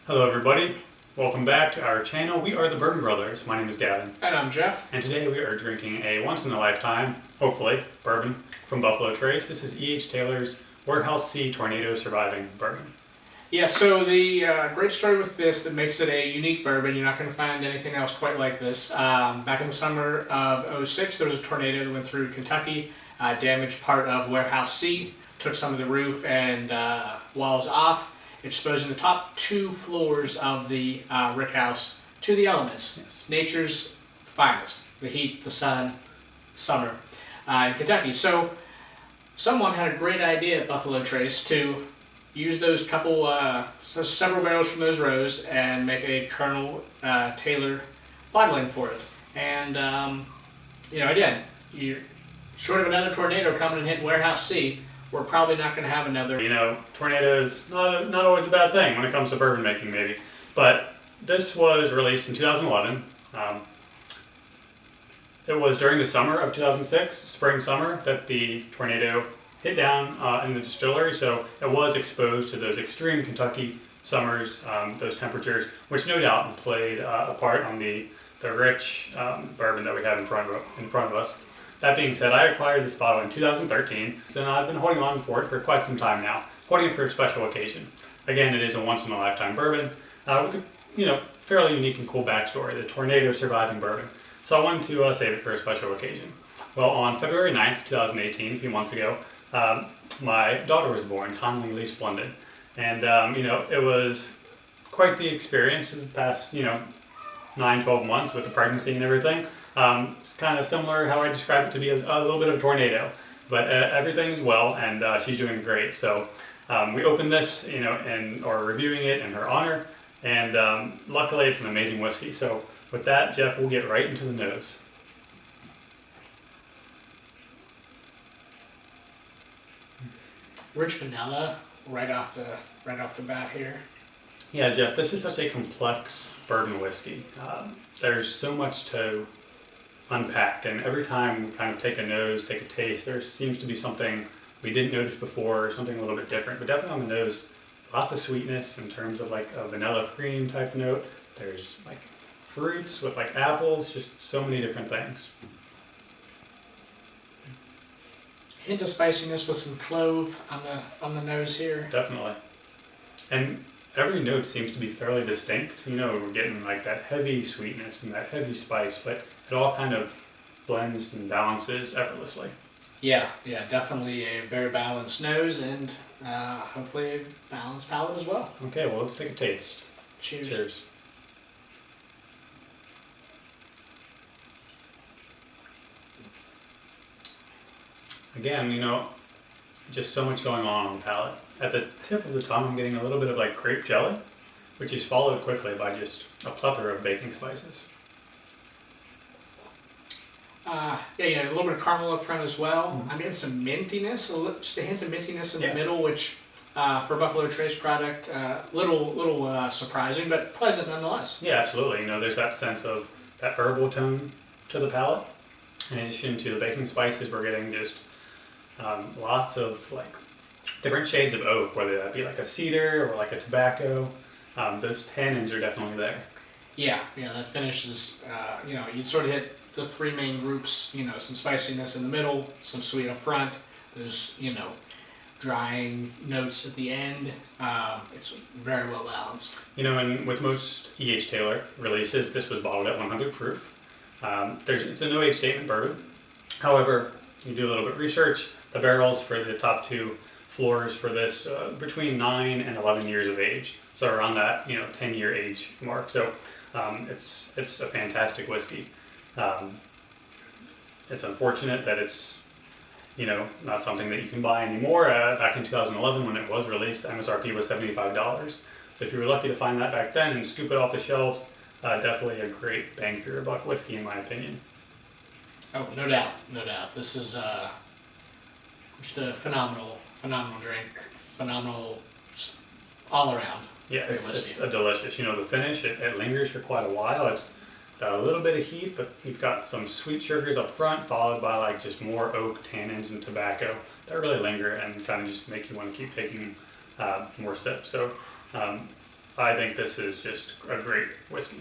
Hello everybody, welcome back to our channel. We are the Bourbon Brothers. My name is Gavin. And I'm Jeff. And today we are drinking a once-in-a-lifetime, hopefully, bourbon from Buffalo Trace. This is E.H. Taylor's Warehouse C Tornado Surviving Bourbon. Yeah, so the great story with this that makes it a unique bourbon, you're not going to find anything else quite like this. Back in the summer of '06, there was a tornado that went through Kentucky, damaged part of Warehouse C, took some of the roof and walls off, exposing the top 2 floors of the rick house to the elements. Yes. Nature's finest, the heat, the sun, summer in Kentucky. So someone had a great idea at Buffalo Trace to use those several barrels from those rows and make a Colonel Taylor bottling for it. And again, you're short of another tornado coming and hitting Warehouse C, we're probably not going to have another. Tornadoes, not always a bad thing when it comes to bourbon making, maybe. But this was released in 2011. It was during the summer of 2006, spring summer, that the tornado hit down in the distillery. So it was exposed to those extreme Kentucky summers, those temperatures, which no doubt played a part on the rich bourbon that we have in front of us. That being said, I acquired this bottle in 2013, so I've been holding on for it for quite some time now, holding it for a special occasion. Again, it is a once-in-a-lifetime bourbon with a fairly unique and cool backstory, the Tornado Surviving Bourbon. So I wanted to save it for a special occasion. Well, on February 9th, 2018, a few months ago, my daughter was born, Conley Lee Splendid, and it was quite the experience of the past 9-12 months with the pregnancy and everything. It's kind of similar how I describe it to be a little bit of a tornado, but everything's well, and she's doing great. So we opened this, and are reviewing it in her honor, and luckily it's an amazing whiskey. So with that, Jeff, we'll get right into the nose. Rich vanilla right off the bat here. Yeah, Jeff, this is such a complex bourbon whiskey. There's so much to unpack, and every time we kind of take a nose, take a taste, there seems to be something we didn't notice before, or something a little bit different. But definitely on the nose, lots of sweetness in terms of like a vanilla cream type note. There's like fruits with like apples, just so many different things. Hint of spiciness with some clove on the nose here. Definitely. And every note seems to be fairly distinct. We're getting like that heavy sweetness and that heavy spice, but it all kind of blends and balances effortlessly. Yeah, definitely a very balanced nose and hopefully a balanced palate as well. Okay, well, let's take a taste. Cheers. Cheers. Again, just so much going on the palate. At the tip of the tongue, I'm getting a little bit of like grape jelly, which is followed quickly by just a plethora of baking spices. A little bit of caramel up front as well. Mm-hmm. I'm getting some mintiness, just a hint of mintiness in the middle, which for a Buffalo Trace product, little surprising, but pleasant nonetheless. Yeah, absolutely. There's that sense of that herbal tone to the palate. In addition to the baking spices, we're getting just lots of like different shades of oak, whether that be like a cedar or like a tobacco. Those tannins are definitely there. Yeah, that finish is, you'd sort of hit the 3 main groups, some spiciness in the middle, some sweet up front, there's, drying notes at the end. It's very well balanced. And with most E.H. Taylor releases, this was bottled at 100 proof. It's a no-age statement bourbon. However, you do a little bit of research, the barrels for the top 2 floors for this between 9 and 11 years of age, so around that 10-year age mark. So it's a fantastic whiskey. It's unfortunate that it's not something that you can buy anymore. Back in 2011 when it was released, the MSRP was $75. So if you were lucky to find that back then and scoop it off the shelves, definitely a great bang for your buck whiskey in my opinion. Oh, no doubt. This is just a phenomenal drink, phenomenal all around. Yeah, it's a delicious. The finish, it lingers for quite a while. It's got a little bit of heat, but you've got some sweet sugars up front, followed by like just more oak tannins and tobacco that really linger and kind of just make you want to keep taking more sips. So I think this is just a great whiskey.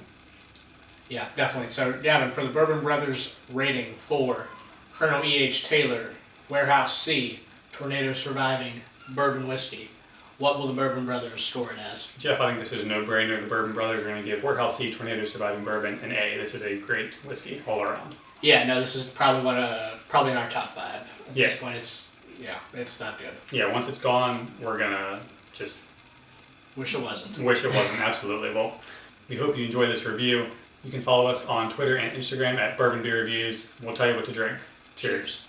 Yeah, definitely. So, Gavin, for the Bourbon Brothers rating for Colonel E.H. Taylor, Warehouse C, Tornado Surviving Bourbon Whiskey, what will the Bourbon Brothers score it as? Jeff, I think this is a no-brainer. The Bourbon Brothers are going to give Warehouse C, Tornado Surviving Bourbon, an A. This is a great whiskey all around. Yeah, no, this is probably probably in our top 5. At Yeah. this point, it's not good. Yeah, once it's gone, we're going to just Wish it wasn't. wish it wasn't. Absolutely. Well, we hope you enjoy this review. You can follow us on Twitter and Instagram at Bourbon Beer Reviews. We'll tell you what to drink. Cheers.